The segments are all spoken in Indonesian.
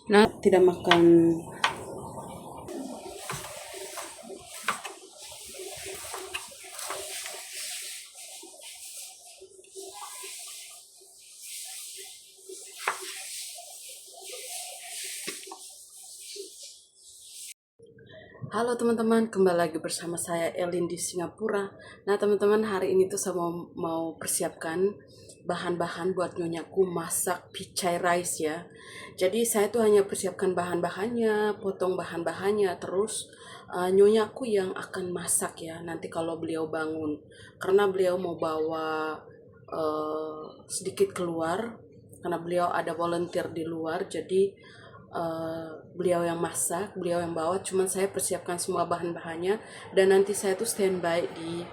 Nah, tidak makan. Halo teman-teman, kembali lagi bersama saya Elin di Singapura. Nah teman-teman, hari ini tuh saya mau persiapkan bahan-bahan buat nyonyaku masak picai rice ya. Jadi saya tuh hanya persiapkan bahan-bahannya, potong bahan-bahannya, terus nyonyaku yang akan masak ya. Nanti kalau beliau bangun, karena beliau mau bawa sedikit keluar, karena beliau ada volunteer di luar, jadi beliau yang masak, beliau yang bawa, cuman saya persiapkan semua bahan-bahannya dan nanti saya tuh standby di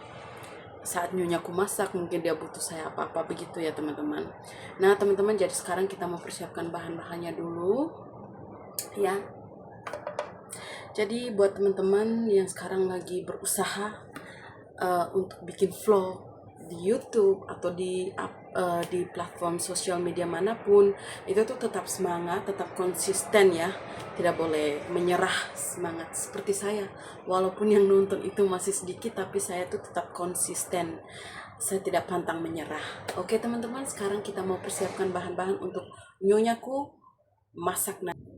saat nyonyaku masak, mungkin dia butuh saya apa-apa begitu ya teman-teman. Nah teman-teman, jadi sekarang kita mau persiapkan bahan-bahannya dulu ya. Jadi buat teman-teman yang sekarang lagi berusaha untuk bikin vlog di YouTube atau di platform sosial media manapun, itu tuh tetap semangat, tetap konsisten ya, tidak boleh menyerah. Semangat seperti saya, walaupun yang nonton itu masih sedikit, tapi saya tuh tetap konsisten, saya tidak pantang menyerah. Oke teman-teman, sekarang kita mau persiapkan bahan-bahan untuk nyonyaku masak nanti.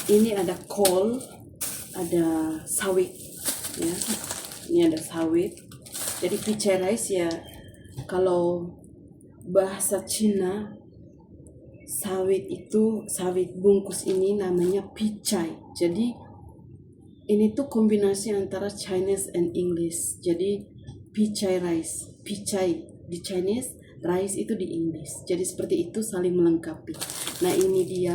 Ini ada kol, ada sawit ya. Ini ada sawit. Jadi picai rice ya, kalau bahasa Cina sawit itu, sawit bungkus ini namanya picai. Jadi ini tuh kombinasi antara Chinese and English. Jadi picai rice, picai di Chinese, rice itu di English. Jadi seperti itu, saling melengkapi. Nah ini dia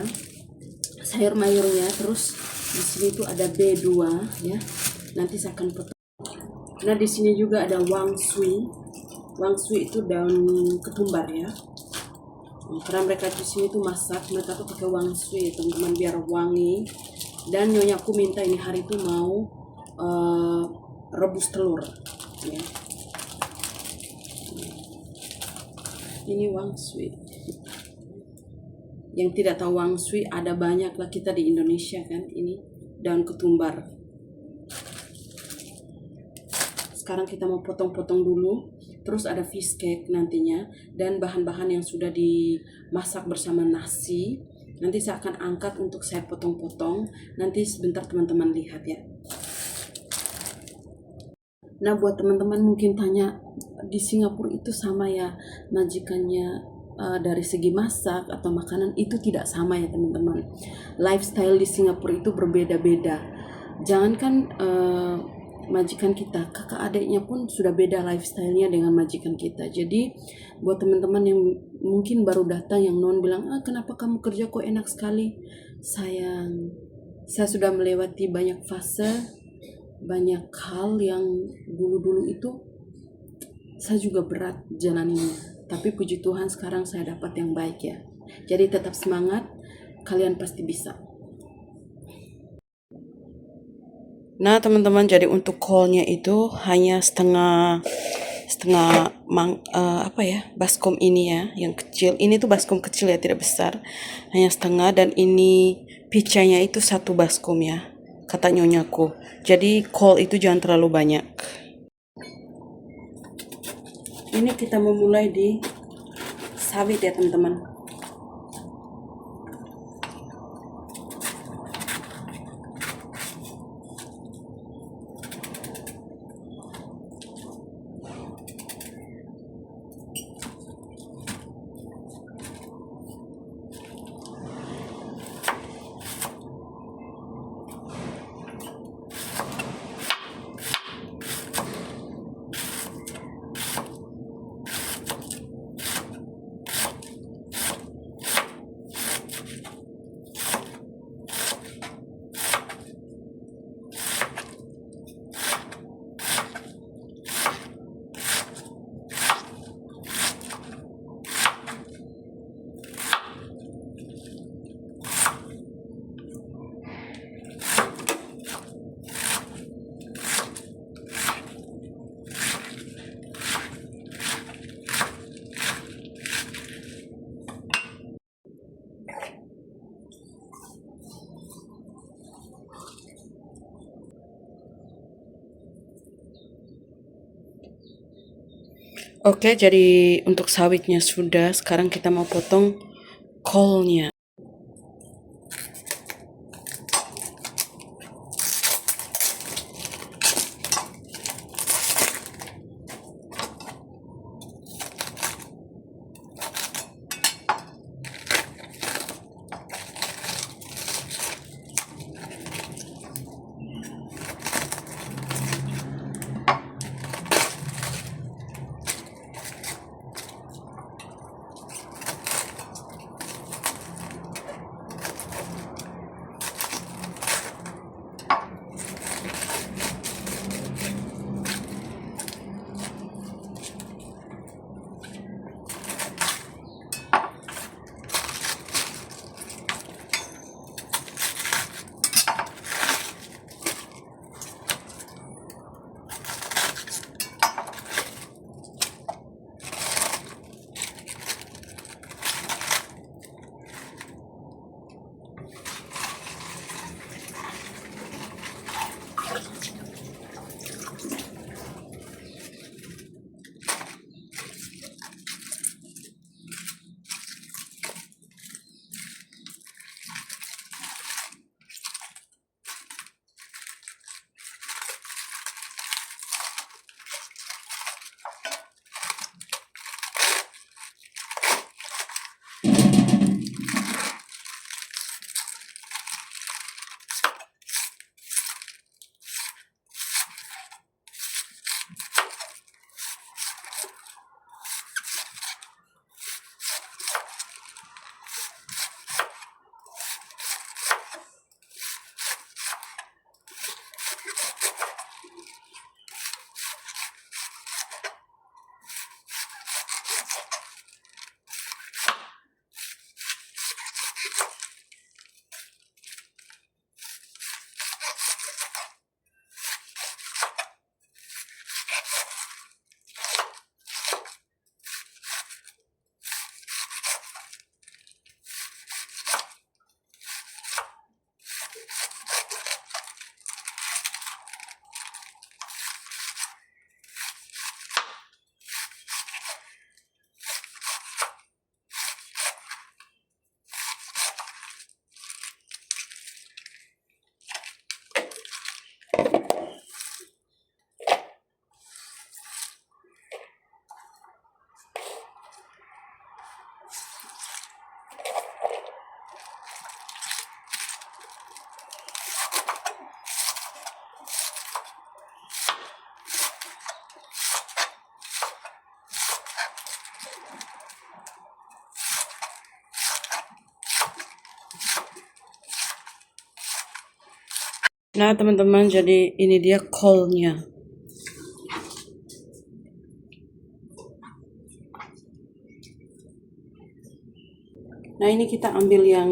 sayur mayurnya. Terus di sini tuh ada B2 ya. Nanti saya akan potong. Nah di sini juga ada wang sui. Wang sui itu daun ketumbar ya. Karena mereka di sini tuh masak, mereka tuh pakai wang sui teman-teman, biar wangi. Dan nyonyaku minta ini hari itu mau rebus telur ya. Ini wang sui. Yang tidak tahu wang sui, ada banyak lah kita di Indonesia kan. Ini daun ketumbar. Sekarang kita mau potong-potong dulu. Terus ada fish cake nantinya, dan bahan-bahan yang sudah dimasak bersama nasi. Nanti saya akan angkat untuk saya potong-potong. Nanti sebentar teman-teman lihat ya. Nah buat teman-teman mungkin tanya, di Singapura itu sama ya majikannya dari segi masak atau makanan? Itu tidak sama ya teman-teman. Lifestyle di Singapura itu berbeda-beda. Jangankan majikan kita, kakak adiknya pun sudah beda lifestyle-nya dengan majikan kita. Jadi buat teman-teman yang mungkin baru datang, yang non bilang, kenapa kamu kerja kok enak sekali? Sayang, saya sudah melewati banyak fase, banyak hal yang dulu-dulu itu saya juga berat jalaninya. Tapi puji Tuhan sekarang saya dapat yang baik ya. Jadi tetap semangat, kalian pasti bisa. Nah teman-teman, jadi untuk kolnya itu hanya setengah baskom ini ya, yang kecil. Ini tuh baskom kecil ya, tidak besar, hanya setengah. Dan ini picanya itu satu baskom ya, kata nyonyaku. Jadi kol itu jangan terlalu banyak. Ini kita memulai di sawit ya teman-teman. Oke, jadi untuk sawitnya sudah, sekarang kita mau potong kolnya. Nah teman-teman, jadi ini dia kolnya. Nah ini kita ambil yang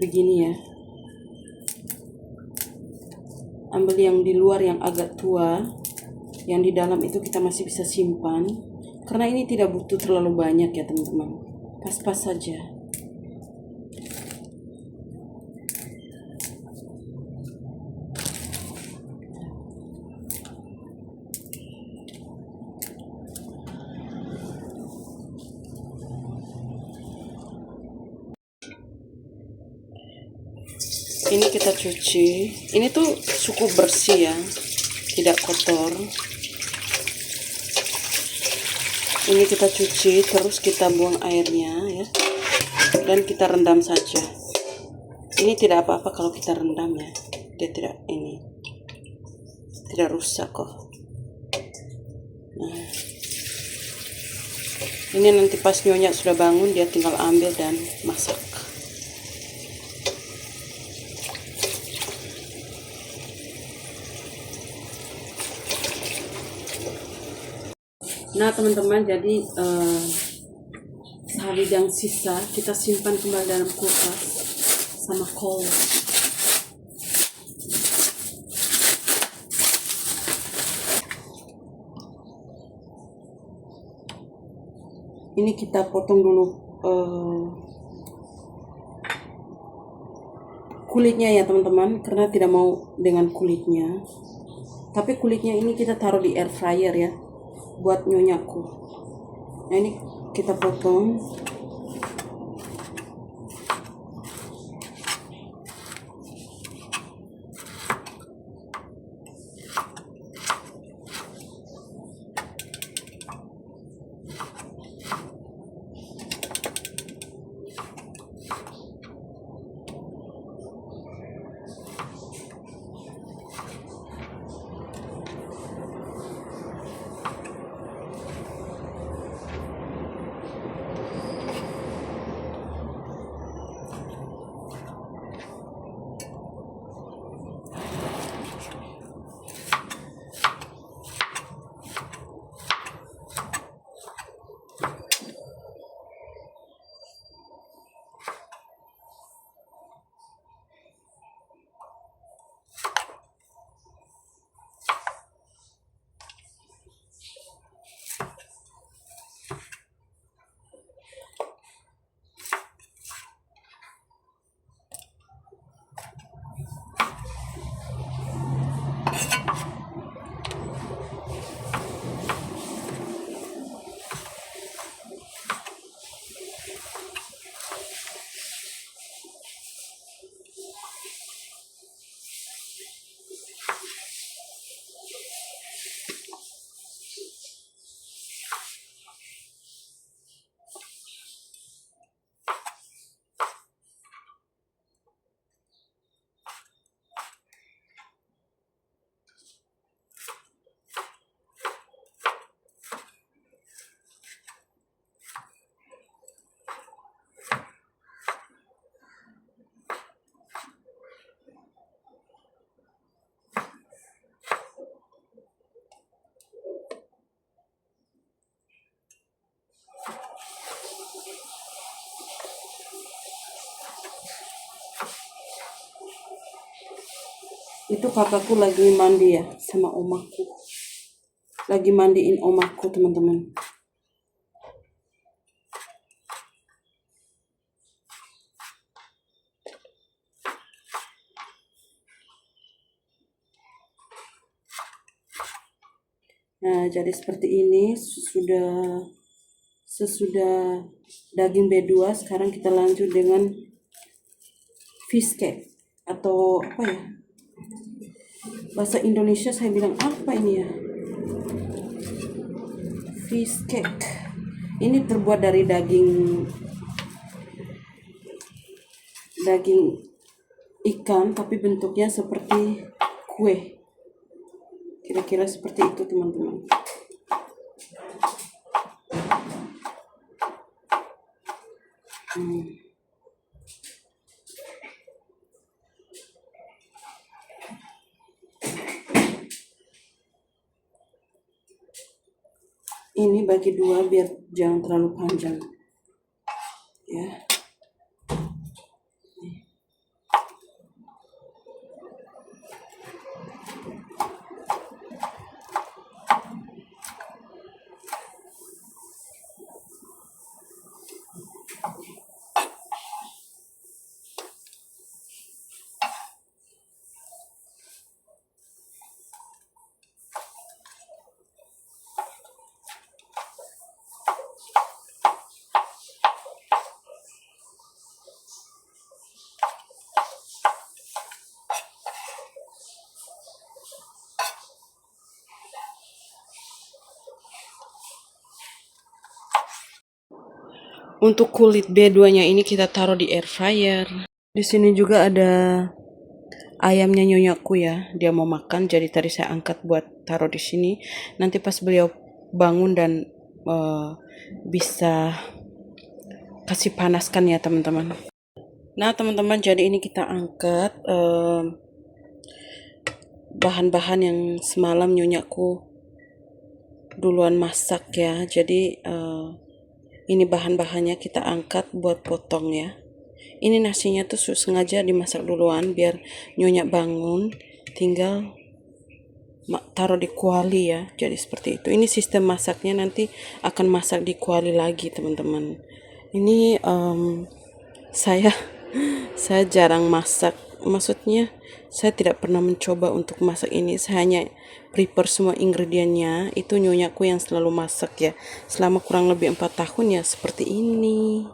begini ya, ambil yang di luar yang agak tua, yang di dalam itu kita masih bisa simpan, karena ini tidak butuh terlalu banyak ya teman-teman, pas-pas saja. Ini kita cuci, ini tuh cukup bersih ya, tidak kotor. Ini kita cuci, terus kita buang airnya ya, dan kita rendam saja. Ini tidak apa-apa kalau kita rendam ya, dia tidak rusak kok. Nah, ini nanti pas nyonya sudah bangun, dia tinggal ambil dan masak. Nah teman-teman, jadi sawit yang sisa kita simpan kembali dalam kulkas sama kol. Ini kita potong dulu kulitnya ya teman-teman, karena tidak mau dengan kulitnya. Tapi kulitnya ini kita taruh di air fryer ya. buat nyonyaku. Nah ini kita potong. Itu kakakku lagi mandi ya sama omaku. Lagi mandiin omaku, teman-teman. Nah, jadi seperti ini sesudah daging B2, sekarang kita lanjut dengan fish cake atau apa ya? Bahasa Indonesia saya bilang apa ini ya? Fish cake. Ini terbuat dari daging ikan tapi bentuknya seperti kue. Kira-kira seperti itu, teman-teman. Ini bagi dua biar jangan terlalu panjang ya. Untuk kulit B2-nya ini kita taruh di air fryer. Di sini juga ada ayamnya nyonyaku ya. Dia mau makan, jadi tadi saya angkat buat taruh di sini. Nanti pas beliau bangun dan bisa kasih panaskan ya, teman-teman. Nah, teman-teman, jadi ini kita angkat bahan-bahan yang semalam nyonyaku duluan masak ya. Jadi ini bahan-bahannya kita angkat buat potong ya. Ini nasinya tuh sengaja dimasak duluan biar nyonya bangun tinggal taruh di kuali ya. Jadi seperti itu. Ini sistem masaknya, nanti akan masak di kuali lagi, teman-teman. Ini saya jarang masak. Maksudnya Saya tidak pernah mencoba untuk masak ini. Saya hanya prepare semua ingredientnya. Itu nyonyaku yang selalu masak ya. Selama kurang lebih 4 tahun ya seperti ini.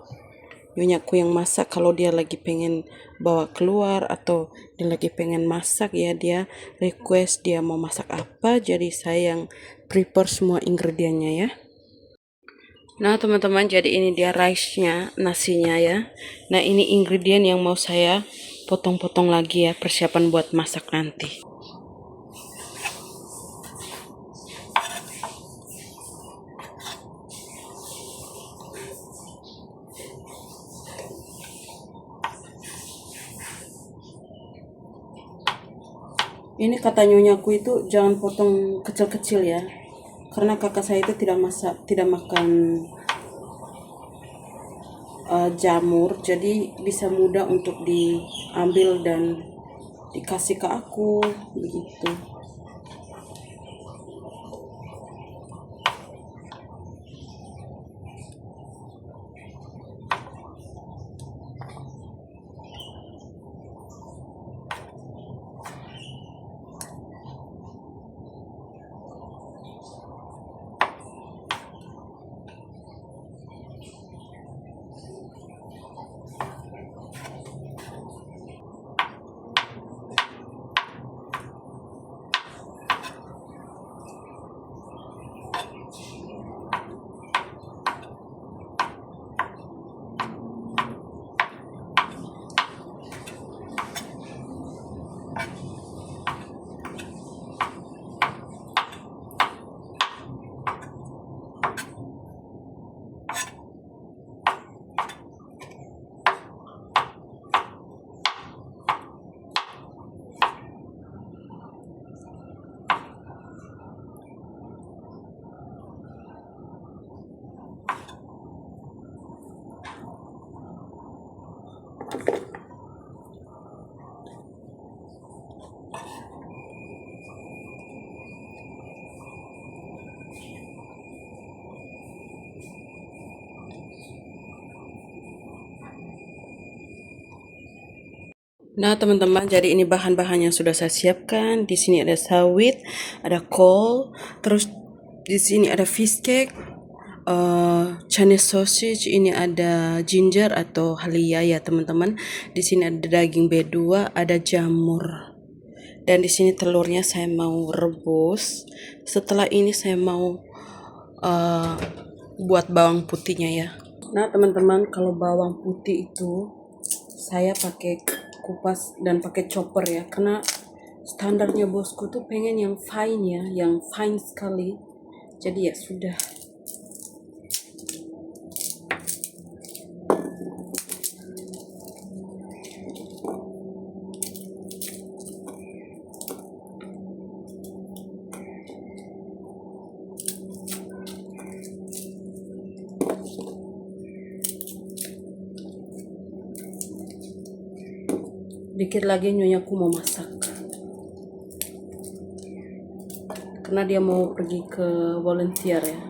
Nyonya yang masak kalau dia lagi pengen bawa keluar atau dia lagi pengen masak ya, dia request dia mau masak apa, jadi saya yang prepare semua ingredientnya ya. Nah teman-teman, jadi ini dia rice-nya, nasinya ya. Nah ini ingredient yang mau saya potong-potong lagi ya, persiapan buat masak nanti. Ini kata nyonyaku itu jangan potong kecil-kecil ya, karena kakak saya itu tidak makan jamur, jadi bisa mudah untuk diambil dan dikasih ke aku begitu. Nah, teman-teman, jadi ini bahan-bahan yang sudah saya siapkan. Di sini ada sawit, ada kol, terus di sini ada fish cake, Chinese sausage, ini ada ginger atau halia ya, teman-teman. Di sini ada daging B2, ada jamur. Dan di sini telurnya saya mau rebus. Setelah ini saya mau buat bawang putihnya ya. Nah, teman-teman, kalau bawang putih itu saya pakai kupas dan pakai chopper ya, karena standarnya bosku tuh pengen yang fine ya, yang fine sekali. Jadi ya sudah. Dikit lagi nyonyaku mau masak, karena dia mau pergi ke volunteer ya.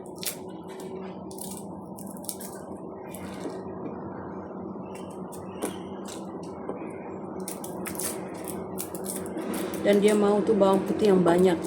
Dan dia mau tuh bawang putih yang banyak.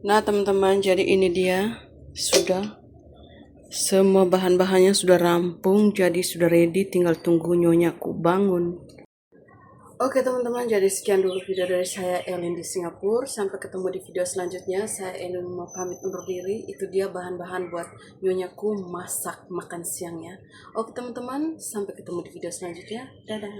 Nah teman-teman, jadi ini dia sudah semua bahan-bahannya sudah rampung, jadi sudah ready, tinggal tunggu nyonyaku bangun. Oke teman-teman, jadi sekian dulu video dari saya Elin di Singapura. Sampai ketemu di video selanjutnya. Saya Elin mau pamit undur diri. Itu dia bahan-bahan buat nyonyaku masak makan siangnya. Oke teman-teman, sampai ketemu di video selanjutnya. Dadah.